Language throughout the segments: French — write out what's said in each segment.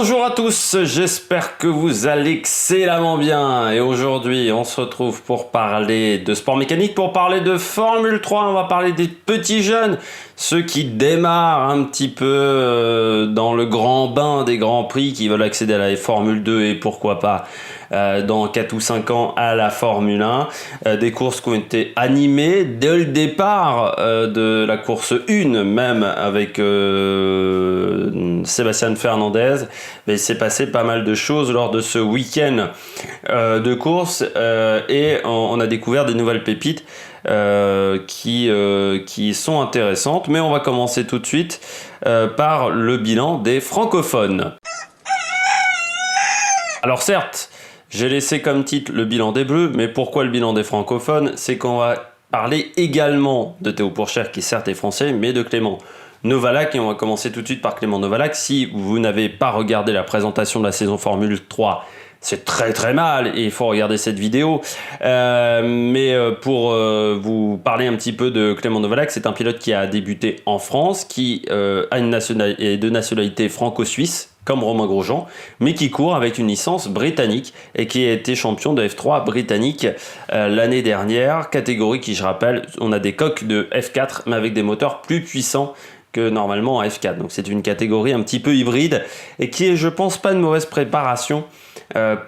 Bonjour à tous, j'espère que vous allez excellemment bien et aujourd'hui on se retrouve pour parler de sport mécanique, pour parler de Formule 3, on va parler des petits jeunes, ceux qui démarrent un petit peu dans le grand bain des grands prix, qui veulent accéder à la Formule 2 et pourquoi pas dans 4 ou 5 ans à la Formule 1, des courses qui ont été animées dès le départ de la course 1, même avec Sébastien Fernandez. Mais il s'est passé pas mal de choses lors de ce week-end de course et on a découvert des nouvelles pépites qui sont intéressantes, mais on va commencer tout de suite par le bilan des francophones. Alors certes, j'ai laissé comme titre le bilan des Bleus, mais pourquoi le bilan des francophones? C'est qu'on va parler également de Théo Pourchaire, qui certes est français, mais de Clément Novalak, et on va commencer tout de suite par Clément Novalak. Si vous n'avez pas regardé la présentation de la saison Formule 3, c'est très très mal et il faut regarder cette vidéo. Mais pour vous parler un petit peu de Clément Novalak, c'est un pilote qui a débuté en France, qui a une nationalité franco-suisse, comme Romain Grosjean, mais qui court avec une licence britannique et qui a été champion de F3 britannique l'année dernière. Catégorie qui, je rappelle, on a des coques de F4, mais avec des moteurs plus puissants que normalement en F4. Donc c'est une catégorie un petit peu hybride et qui est, je pense, pas une mauvaise préparation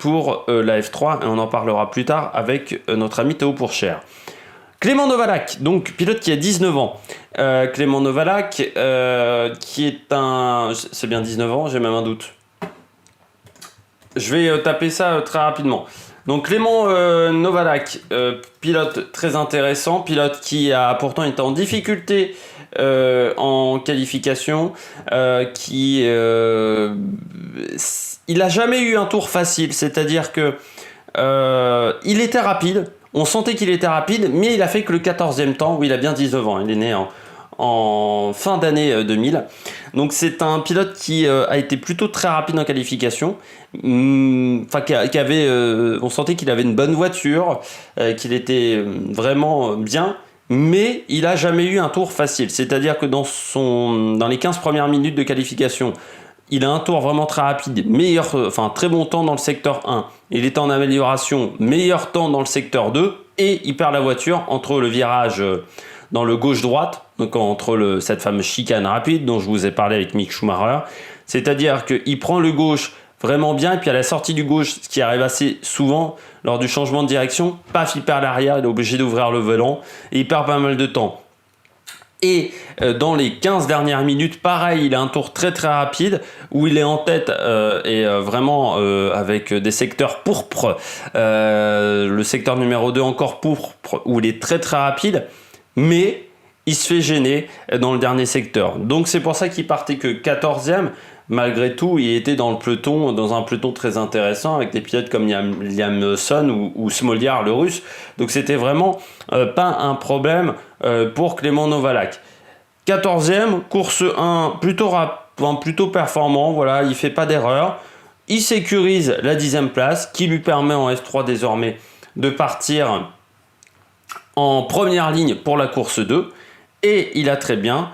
pour la F3, et on en parlera plus tard avec notre ami Théo Pourchaire. Clément Novalak, donc pilote qui a 19 ans. Clément Novalak, qui est un... C'est bien 19 ans, j'ai même un doute. Je vais taper ça très rapidement. Donc Clément Novalak, pilote très intéressant, pilote qui a pourtant été en difficulté en qualification, il n'a jamais eu un tour facile, c'est-à-dire que il était rapide, on sentait qu'il était rapide, mais il a fait que le 14e temps, où il a bien 19 ans, il est né en fin d'année 2000. Donc c'est un pilote qui a été plutôt très rapide en qualification, on sentait qu'il avait une bonne voiture, qu'il était vraiment bien, mais il n'a jamais eu un tour facile. C'est-à-dire que dans les 15 premières minutes de qualification, il a un tour vraiment très rapide, très bon temps dans le secteur 1. Il est en amélioration, meilleur temps dans le secteur 2, et il perd la voiture entre le virage dans le gauche-droite, donc entre cette fameuse chicane rapide dont je vous ai parlé avec Mick Schumacher. C'est-à-dire qu'il prend le gauche vraiment bien, et puis à la sortie du gauche, ce qui arrive assez souvent lors du changement de direction, paf, il perd l'arrière, il est obligé d'ouvrir le volant, et il perd pas mal de temps. Et dans les 15 dernières minutes, pareil, il a un tour très très rapide où il est en tête vraiment avec des secteurs pourpres. Le secteur numéro 2 encore pourpre où il est très très rapide, mais il se fait gêner dans le dernier secteur. Donc c'est pour ça qu'il partait que 14e. Malgré tout, il était dans un peloton très intéressant avec des pilotes comme Liam Lawson ou Smoljar, le russe. Donc c'était vraiment pas un problème pour Clément Novalak. 14e, course 1, plutôt performant, voilà, il fait pas d'erreur. Il sécurise la 10e place, qui lui permet en F3 désormais de partir en première ligne pour la course 2. Et il a très bien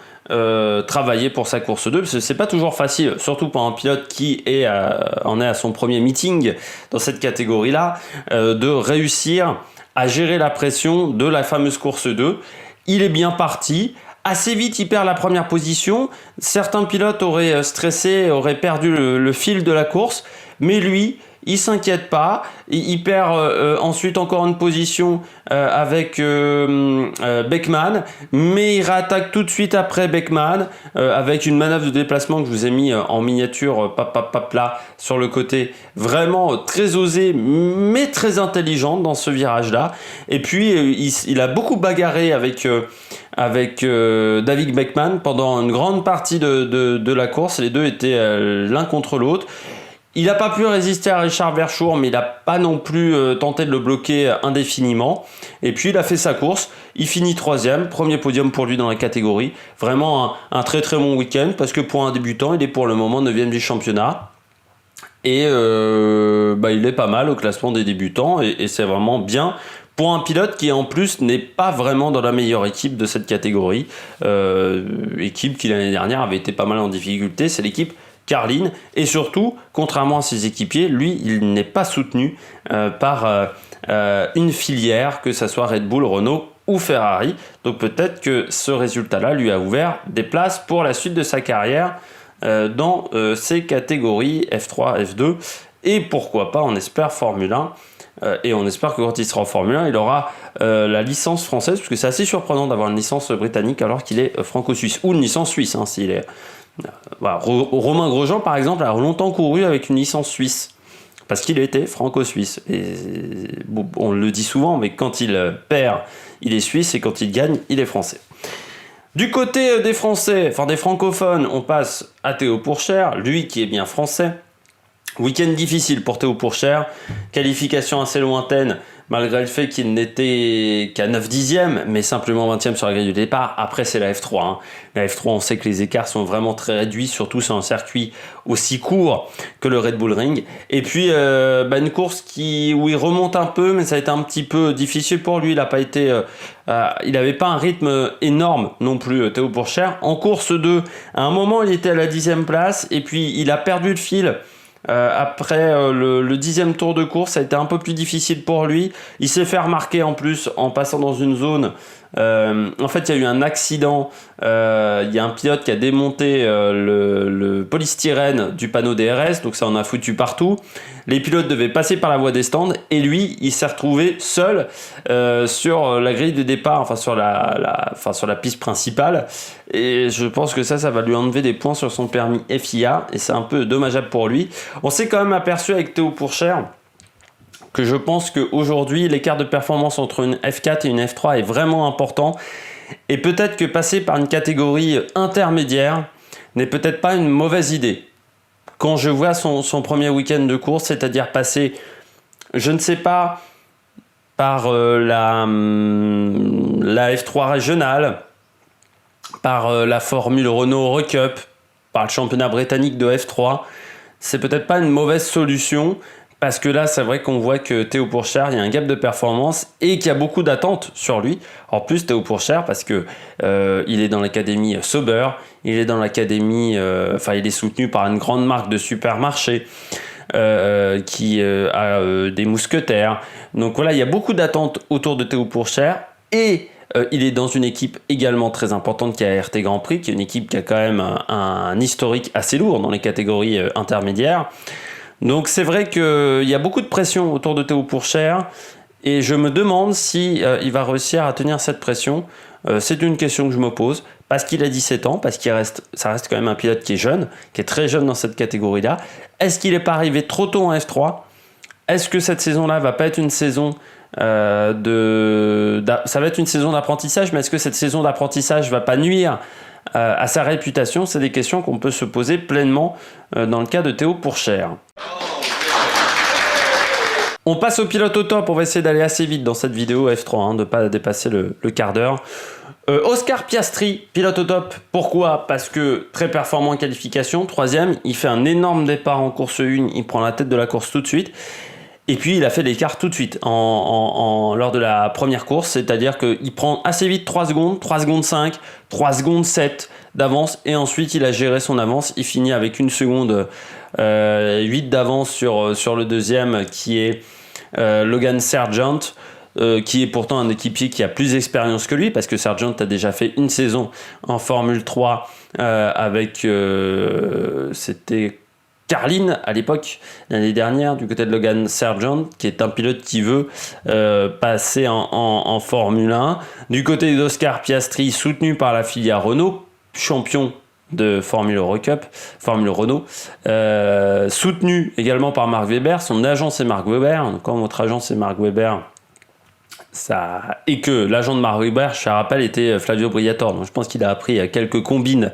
travailler pour sa course 2, parce que c'est pas toujours facile, surtout pour un pilote qui en est à son premier meeting dans cette catégorie-là, de réussir à gérer la pression de la fameuse course 2. Il est bien parti. Assez vite, il perd la première position. Certains pilotes auraient stressé, auraient perdu le fil de la course, mais lui, il s'inquiète pas, il perd ensuite encore une position avec Beckman, mais il réattaque tout de suite après Beckman avec une manœuvre de déplacement que je vous ai mis en miniature là sur le côté, vraiment très osée mais très intelligente dans ce virage-là. Et puis il a beaucoup bagarré avec David Beckman pendant une grande partie de la course. Les deux étaient l'un contre l'autre. Il n'a pas pu résister à Richard Verschoor, mais il n'a pas non plus tenté de le bloquer indéfiniment. Et puis il a fait sa course, il finit 3e, premier podium pour lui dans la catégorie. Vraiment un très très bon week-end, parce que pour un débutant, il est pour le moment 9e du championnat. Et il est pas mal au classement des débutants, et c'est vraiment bien pour un pilote qui en plus n'est pas vraiment dans la meilleure équipe de cette catégorie. Équipe qui l'année dernière avait été pas mal en difficulté, c'est l'équipe Carlin. Et surtout, contrairement à ses équipiers, lui, il n'est pas soutenu par une filière, que ce soit Red Bull, Renault ou Ferrari. Donc peut-être que ce résultat-là lui a ouvert des places pour la suite de sa carrière dans ces catégories F3, F2. Et pourquoi pas, on espère Formule 1. Et on espère que quand il sera en Formule 1, il aura la licence française, parce que c'est assez surprenant d'avoir une licence britannique alors qu'il est franco-suisse, ou une licence suisse, hein, s'il est... Voilà. Romain Grosjean, par exemple, a longtemps couru avec une licence suisse, parce qu'il était franco-suisse. Et bon, on le dit souvent, mais quand il perd, il est suisse, et quand il gagne, il est français. Du côté des Français, enfin des francophones, on passe à Théo Pourchaire, lui qui est bien français. Week-end difficile pour Théo Pourchaire, qualification assez lointaine, malgré le fait qu'il n'était qu'à 9 dixièmes, mais simplement 20e sur la grille du départ. Après, c'est la F3. Hein. La F3, on sait que les écarts sont vraiment très réduits, surtout sur un circuit aussi court que le Red Bull Ring. Et puis, une course où il remonte un peu, mais ça a été un petit peu difficile pour lui. Il n'avait pas un rythme énorme non plus, Théo Pourchaire. En course 2, à un moment, il était à la 10e place, et puis il a perdu le fil. Après le 10e tour de course, ça a été un peu plus difficile pour lui. Il s'est fait remarquer en plus en passant dans une zone. En fait, il y a eu un accident. Il y a un pilote qui a démonté le polystyrène du panneau DRS, donc ça en a foutu partout. Les pilotes devaient passer par la voie des stands et lui, il s'est retrouvé seul sur la grille de départ, enfin sur la piste principale. Et je pense que ça va lui enlever des points sur son permis FIA et c'est un peu dommageable pour lui. On s'est quand même aperçu avec Théo Pourchaire que je pense qu'aujourd'hui, l'écart de performance entre une F4 et une F3 est vraiment important. Et peut-être que passer par une catégorie intermédiaire n'est peut-être pas une mauvaise idée. Quand je vois son premier week-end de course, c'est-à-dire passer, je ne sais pas, par la F3 régionale, par la Formule Renault Eurocup, par le championnat britannique de F3, c'est peut-être pas une mauvaise solution. Parce que là, c'est vrai qu'on voit que Théo Pourchaire, il y a un gap de performance et qu'il y a beaucoup d'attentes sur lui. En plus, Théo Pourchaire, parce que il est dans l'académie Sauber, il est dans l'académie, il est soutenu par une grande marque de supermarché qui a des mousquetaires. Donc voilà, il y a beaucoup d'attentes autour de Théo Pourchaire et il est dans une équipe également très importante qui est RT Grand Prix, qui est une équipe qui a quand même un historique assez lourd dans les catégories intermédiaires. Donc c'est vrai qu'il y a beaucoup de pression autour de Théo Pourchaire et je me demande si il va réussir à tenir cette pression. C'est une question que je me pose parce qu'il a 17 ans, parce ça reste quand même un pilote qui est jeune, qui est très jeune dans cette catégorie-là. Est-ce qu'il n'est pas arrivé trop tôt en F3 ? Est-ce que cette saison-là va pas être une saison ça va être une saison d'apprentissage, mais est-ce que cette saison d'apprentissage va pas nuire à sa réputation ? C'est des questions qu'on peut se poser pleinement dans le cas de Théo Pourchaire. On passe au pilote au top, on va essayer d'aller assez vite dans cette vidéo F3, de ne pas dépasser le quart d'heure. Oscar Piastri, pilote au top, pourquoi ? Parce que très performant en qualification, 3e, il fait un énorme départ en course 1, il prend la tête de la course tout de suite. Et puis il a fait l'écart tout de suite lors de la première course, c'est-à-dire qu'il prend assez vite 3 secondes, 3 secondes 5, 3 secondes 7 d'avance et ensuite il a géré son avance, il finit avec 1 seconde 8 d'avance sur le deuxième qui est Logan Sargent, qui est pourtant un équipier qui a plus d'expérience que lui parce que Sargent a déjà fait une saison en Formule 3 avec c'était Carlin à l'époque, l'année dernière, du côté de Logan Sargent, qui est un pilote qui veut passer en Formule 1. Du côté d'Oscar Piastri, soutenu par la filière Renault, champion de Formule Eurocup, Formule Renault, soutenu également par Mark Webber. Son agent, c'est Mark Webber. Donc, quand votre agent, c'est Mark Webber, et que l'agent de Mark Webber, je rappelle, était Flavio Briatore. Donc, je pense qu'il a appris quelques combines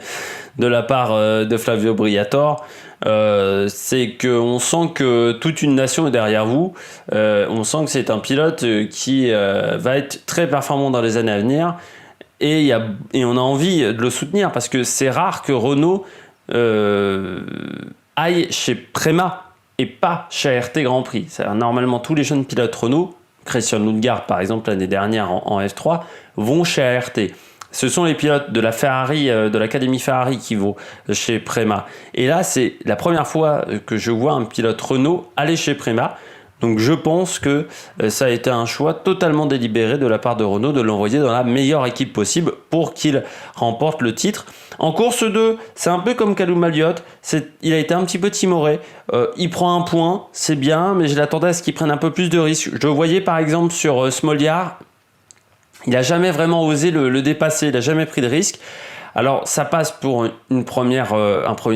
de la part de Flavio Briatore. C'est qu'on sent que toute une nation est derrière vous. On sent que c'est un pilote qui va être très performant dans les années à venir. Et on a envie de le soutenir parce que c'est rare que Renault aille chez Prema et pas chez RT Grand Prix. Normalement, tous les jeunes pilotes Renault, Christian Lundgaard par exemple l'année dernière en F3, vont chez ART. ce sont les pilotes de la Ferrari, de l'académie Ferrari qui vont chez Prema. Et là, c'est la première fois que je vois un pilote Renault aller chez Prema. Donc je pense que ça a été un choix totalement délibéré de la part de Renault de l'envoyer dans la meilleure équipe possible pour qu'il remporte le titre. En course 2, c'est un peu comme Callum Elliott, il a été un petit peu timoré, il prend un point, c'est bien, mais je l'attendais à ce qu'il prenne un peu plus de risques. Je le voyais par exemple sur Smolyar, il n'a jamais vraiment osé le dépasser, il n'a jamais pris de risque. Alors ça passe pour un premier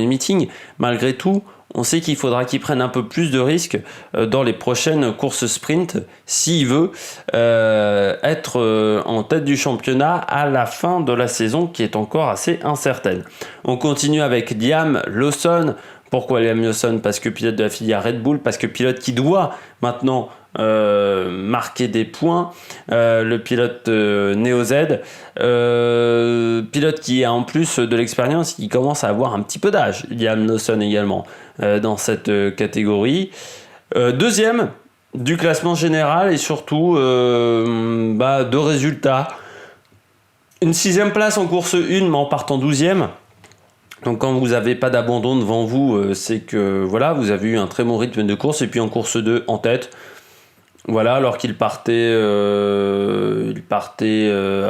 meeting, malgré tout, on sait qu'il faudra qu'il prenne un peu plus de risques dans les prochaines courses sprint s'il veut être en tête du championnat à la fin de la saison qui est encore assez incertaine. On continue avec Liam Lawson. Pourquoi Liam Lawson ? Parce que pilote de la filière Red Bull, parce que pilote qui doit maintenant marquer des points, le pilote Neo Z, pilote qui a en plus de l'expérience, qui commence à avoir un petit peu d'âge, Liam Lawson également dans cette catégorie. Deuxième du classement général et surtout de résultats. Une 6e place en course 1 mais en partant 12e. Donc quand vous n'avez pas d'abandon devant vous, c'est que voilà, vous avez eu un très bon rythme de course. Et puis en course 2 en tête, voilà, alors qu'il partait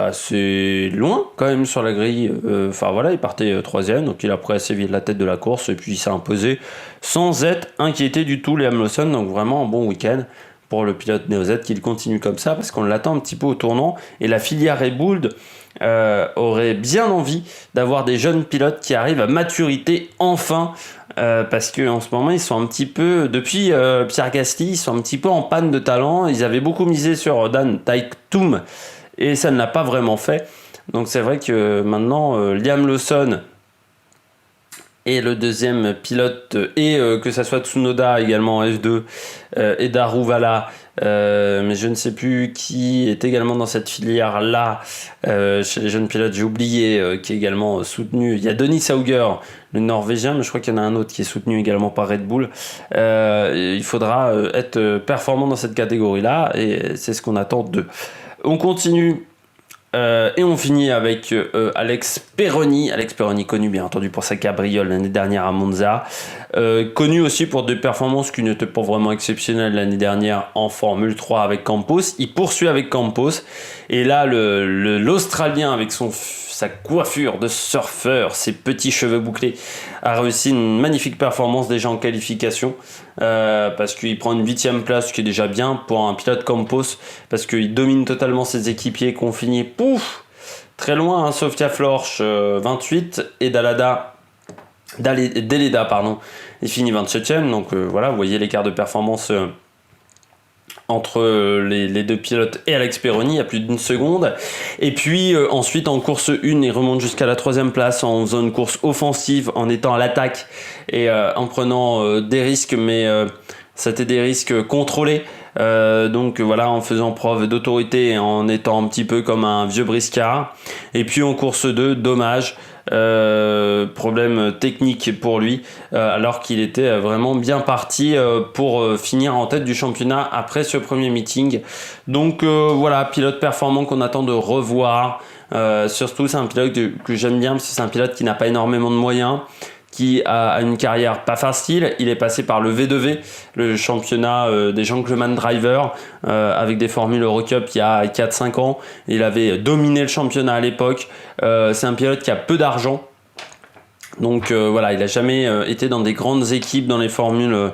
assez loin quand même sur la grille. Il partait 3e, donc il a pris assez vite la tête de la course. Et puis il s'est imposé sans être inquiété du tout, Liam Lawson. Donc vraiment un bon week-end pour le pilote Neo Z qu'il continue comme ça parce qu'on l'attend un petit peu au tournant. Et la filière Red Bull aurait bien envie d'avoir des jeunes pilotes qui arrivent à maturité enfin parce qu'en ce moment ils sont un petit peu depuis Pierre Gasly, ils sont un petit peu en panne de talent. Ils avaient beaucoup misé sur Dan Ticktum et ça ne l'a pas vraiment fait. Donc c'est vrai que maintenant Liam Lawson et le deuxième pilote et que ça soit Tsunoda également en F2 et Daruvala, mais je ne sais plus qui est également dans cette filière là chez les jeunes pilotes, j'ai oublié, qui est également soutenu. Il y a Denis Sauger, le norvégien, mais je crois qu'il y en a un autre qui est soutenu également par Red Bull. Il faudra être performant dans cette catégorie là et c'est ce qu'on attend d'eux. On continue. Et on finit avec Alex Perroni, connu bien entendu pour sa cabriole l'année dernière à Monza, connu aussi pour des performances qui n'étaient pas vraiment exceptionnelles l'année dernière en Formule 3 avec Campos. Il poursuit avec Campos et là l'Australien avec sa coiffure de surfeur, ses petits cheveux bouclés, a réussi une magnifique performance déjà en qualification parce qu'il prend une 8e place, ce qui est déjà bien pour un pilote Campos, parce qu'il domine totalement ses équipiers qui ont fini très loin, hein, Sofia Florsch 28 et Deleda il finit 27e, donc voilà, vous voyez l'écart de performance entre les deux pilotes et Alex Perroni, il y a plus d'une seconde. Et puis ensuite en course 1, il remonte jusqu'à la 3e place en faisant une course offensive, en étant à l'attaque et en prenant des risques, mais c'était des risques contrôlés. Donc voilà, en faisant preuve d'autorité et en étant un petit peu comme un vieux briscard. Et puis en course 2, dommage, problème technique pour lui, alors qu'il était vraiment bien parti pour finir en tête du championnat après ce premier meeting. Donc voilà, pilote performant qu'on attend de revoir. Surtout c'est un pilote que j'aime bien parce que c'est un pilote qui n'a pas énormément de moyens, qui a une carrière pas facile. Il est passé par le V2V, le championnat des Gentleman Drivers, avec des formules Eurocup il y a 4-5 ans. Il avait dominé le championnat à l'époque. C'est un pilote qui a peu d'argent. Donc voilà, il n'a jamais été dans des grandes équipes, dans les formules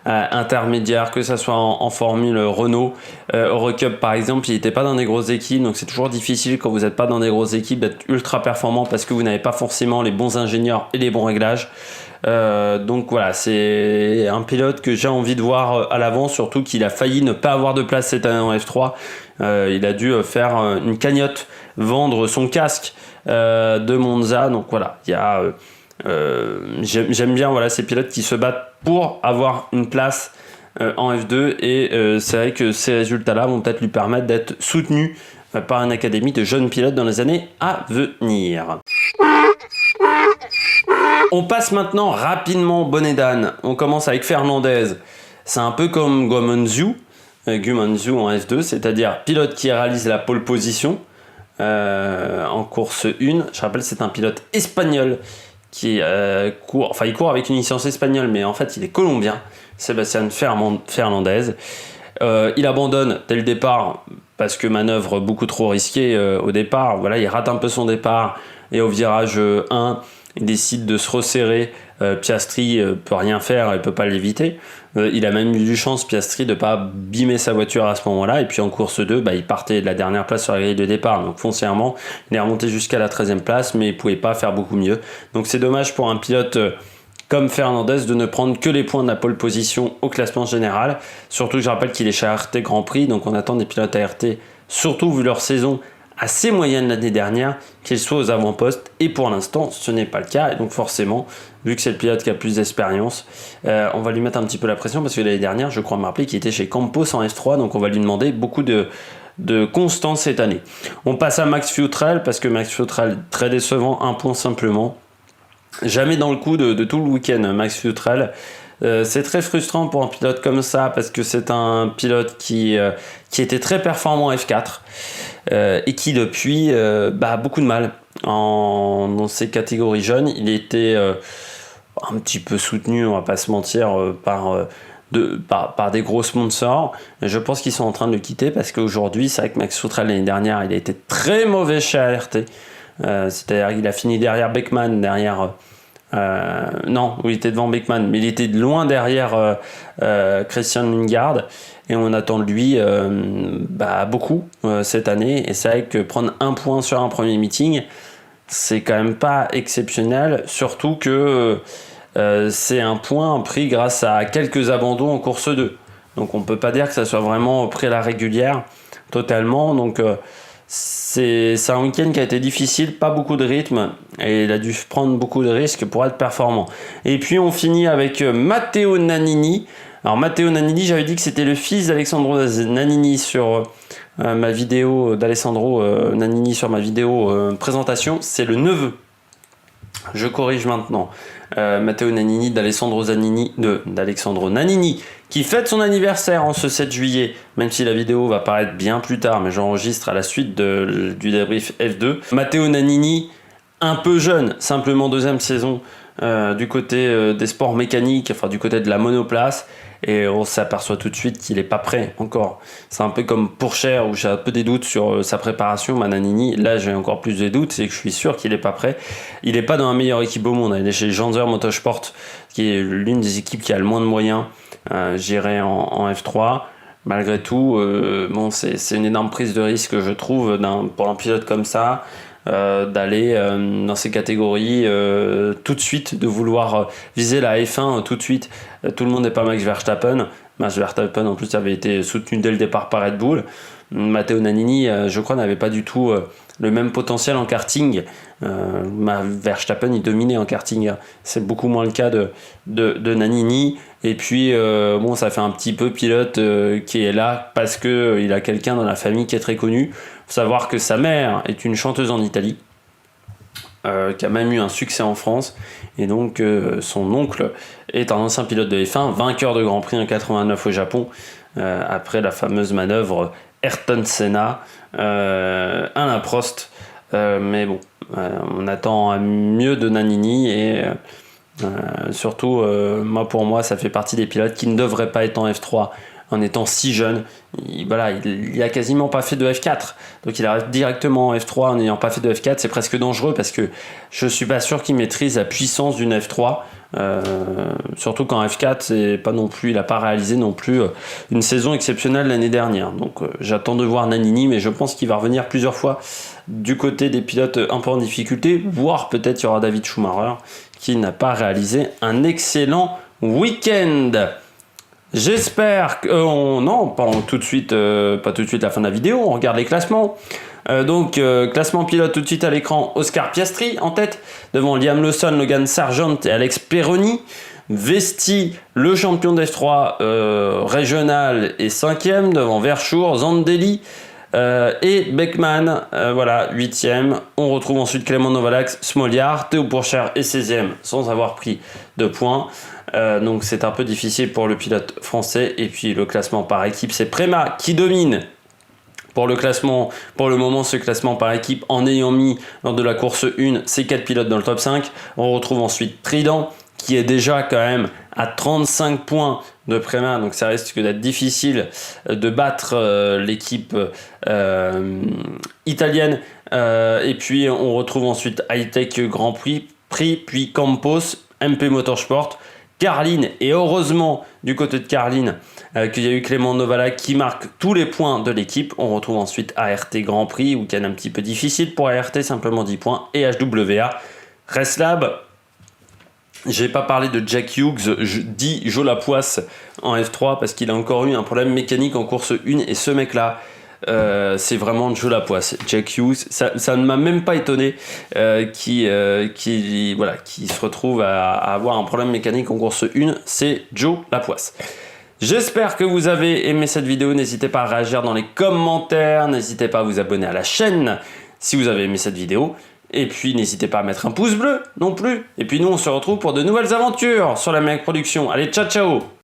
intermédiaires, que ça soit en formule Renault, Eurocup par exemple, il n'était pas dans des grosses équipes, donc c'est toujours difficile quand vous n'êtes pas dans des grosses équipes d'être ultra performant parce que vous n'avez pas forcément les bons ingénieurs et les bons réglages. Donc voilà, c'est un pilote que j'ai envie de voir à l'avant, surtout qu'il a failli ne pas avoir de place cette année en F3. Il a dû faire une cagnotte, vendre son casque de Monza, donc voilà, il y a j'aime bien voilà, ces pilotes qui se battent pour avoir une place en F2 et c'est vrai que ces résultats-là vont peut-être lui permettre d'être soutenu par une académie de jeunes pilotes dans les années à venir. On passe maintenant rapidement au bonnet d'âne. On commence avec Fernandez. C'est un peu comme Guanyu en F2, c'est-à-dire pilote qui réalise la pole position. en course 1. Je rappelle, c'est un pilote espagnol qui court, enfin il court avec une licence espagnole, mais en fait il est colombien, Sébastien Fernandez. Il abandonne dès le départ parce que manœuvre beaucoup trop risquée au départ. Voilà, il rate un peu son départ et au virage 1, il décide de se resserrer. Piastri peut rien faire, il peut pas l'éviter. Il a même eu du chance, Piastri, de pas abîmer sa voiture à ce moment-là. Et puis en course 2, il partait de la dernière place sur la grille de départ. Donc foncièrement, il est remonté jusqu'à la 13e place, mais il pouvait pas faire beaucoup mieux. Donc c'est dommage pour un pilote comme Fernandez de ne prendre que les points de la pole position au classement général. Surtout que je rappelle qu'il est chez ART Grand Prix, donc on attend des pilotes ART, surtout vu leur saison assez moyenne l'année dernière, qu'ils soient aux avant-postes, et pour l'instant ce n'est pas le cas, et donc forcément, vu que c'est le pilote qui a plus d'expérience, on va lui mettre un petit peu la pression, parce que l'année dernière, je crois me rappeler qu'il était chez Campos en F3, donc on va lui demander beaucoup de constance cette année. On passe à Max Futrell, parce que Max Futrell, très décevant, un point simplement, jamais dans le coup de tout le week-end, Max Futrell. C'est très frustrant pour un pilote comme ça, parce que c'est un pilote qui était très performant en F4 et qui depuis a beaucoup de mal dans ces catégories jeunes. Il était un petit peu soutenu, on va pas se mentir, par des gros sponsors. Je pense qu'ils sont en train de le quitter, parce qu'aujourd'hui, c'est vrai que Max Futrell l'année dernière, il a été très mauvais chez ART. C'est-à-dire qu'il a fini derrière Beckman, non, il était devant Beckman, mais il était loin derrière Christian Lundgaard, et on attend de lui beaucoup cette année. Et c'est vrai que prendre un point sur un premier meeting, c'est quand même pas exceptionnel, surtout que c'est un point pris grâce à quelques abandons en course 2. Donc on peut pas dire que ça soit vraiment pris à la régulière totalement. Donc c'est un week-end qui a été difficile, pas beaucoup de rythme, et il a dû prendre beaucoup de risques pour être performant. Et puis on finit avec Matteo Nannini. Alors Matteo Nannini, j'avais dit que c'était le fils d'Alessandro Nannini sur ma vidéo, d'Alessandro Nannini sur ma vidéo présentation. C'est le neveu. Je corrige maintenant. Matteo Nannini d'Alessandro Nannini, qui fête son anniversaire en ce 7 juillet, même si la vidéo va paraître bien plus tard, mais j'enregistre à la suite du débrief F2. Matteo Nannini, un peu jeune, simplement deuxième saison du côté des sports mécaniques, enfin du côté de la monoplace, et on s'aperçoit tout de suite qu'il n'est pas prêt encore. C'est un peu comme Pourchaire, où j'ai un peu des doutes sur sa préparation. Nannini, là j'ai encore plus de doutes, c'est que je suis sûr qu'il n'est pas prêt. Il n'est pas dans la meilleure équipe au monde, il est chez Janzer Motorsport, qui est l'une des équipes qui a le moins de moyens, gérée en F3. Malgré tout, c'est une énorme prise de risque, je trouve, pour un pilote comme ça, d'aller dans ces catégories tout de suite, de vouloir viser la F1 tout de suite. Tout le monde n'est pas Max Verstappen. Max Verstappen en plus avait été soutenu dès le départ par Red Bull. Matteo Nannini, je crois, n'avait pas du tout le même potentiel en karting. Verstappen, il dominait en karting. C'est beaucoup moins le cas de Nannini. Et puis, ça fait un petit peu pilote qui est là parce qu'il a quelqu'un dans la famille qui est très connu. Faut savoir que sa mère est une chanteuse en Italie, qui a même eu un succès en France. Et donc, son oncle est un ancien pilote de F1, vainqueur de Grand Prix en 89 au Japon, après la fameuse manœuvre Ayrton Senna, Alain Prost. Mais bon, on attend mieux de Nannini, et surtout, pour moi, ça fait partie des pilotes qui ne devraient pas être en F3 en étant si jeune. Il a quasiment pas fait de F4, donc il arrive directement en F3 en n'ayant pas fait de F4. C'est presque dangereux, parce que je suis pas sûr qu'il maîtrise la puissance d'une F3, surtout qu'en F4 c'est pas non plus, il a pas réalisé non plus une saison exceptionnelle l'année dernière. Donc j'attends de voir Nannini, mais je pense qu'il va revenir plusieurs fois du côté des pilotes un peu en difficulté, voire peut-être il y aura David Schumacher qui n'a pas réalisé un excellent week-end. J'espère que... pas tout de suite la fin de la vidéo, on regarde les classements. Classement pilote tout de suite à l'écran: Oscar Piastri en tête, devant Liam Lawson, Logan Sargent et Alex Peroni. Vesti, le champion d'F3 régional, est 5e, devant Verschoor, Zandelli et Beckman, 8e. On retrouve ensuite Clément Novalak, Smoliard, Théo Pourchaire est 16e sans avoir pris de points. Donc c'est un peu difficile pour le pilote français. Et puis le classement par équipe, c'est Prema qui domine Pour le classement, pour le moment, ce classement par équipe, en ayant mis lors de la course 1 ces 4 pilotes dans le top 5, on retrouve ensuite Trident, qui est déjà quand même à 35 points de Prema, donc ça risque d'être difficile de battre l'équipe italienne. Et puis on retrouve ensuite Hightech Grand Prix, puis Campos, MP Motorsport, Carlin, et heureusement du côté de Carlin qu'il y a eu Clément Novala qui marque tous les points de l'équipe. On retrouve ensuite ART Grand Prix, week-end un petit peu difficile pour ART, simplement 10 points, et HWA. Restlab, j'ai pas parlé de Jack Hughes, dit Jo Lapoisse en F3 parce qu'il a encore eu un problème mécanique en course 1, et ce mec là c'est vraiment Jo Lapoisse. Jack Hughes, ça ne m'a même pas étonné qui se retrouve à avoir un problème mécanique en course 1, c'est Jo Lapoisse. J'espère que vous avez aimé cette vidéo, n'hésitez pas à réagir dans les commentaires, n'hésitez pas à vous abonner à la chaîne si vous avez aimé cette vidéo. Et puis n'hésitez pas à mettre un pouce bleu non plus. Et puis nous on se retrouve pour de nouvelles aventures sur la Maniac Production. Allez, ciao ciao!